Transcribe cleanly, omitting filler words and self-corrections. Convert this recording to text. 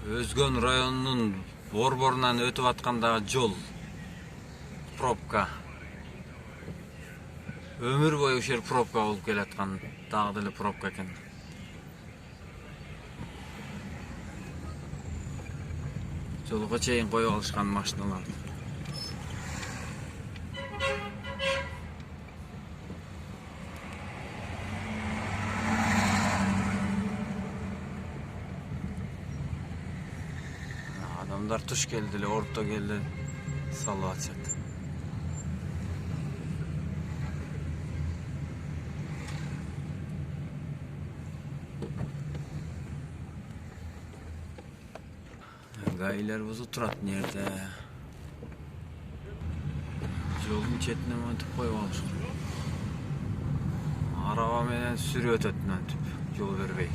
Өзгөн районунун борборунан өтүп аткандагы жол пробка. Өмүр бою ушер пробка болуп келаткан, дагы деле пробка экен. Жолго чейин коюп алышкан машиналарды. Адамдар туш келди эле, орто келди, салып атышат. Гаилер бузуп турат жерде. Жолдун четине мынтип коюп алышкан. Араба менен сүрүп өтөт мынтип, жол бербей.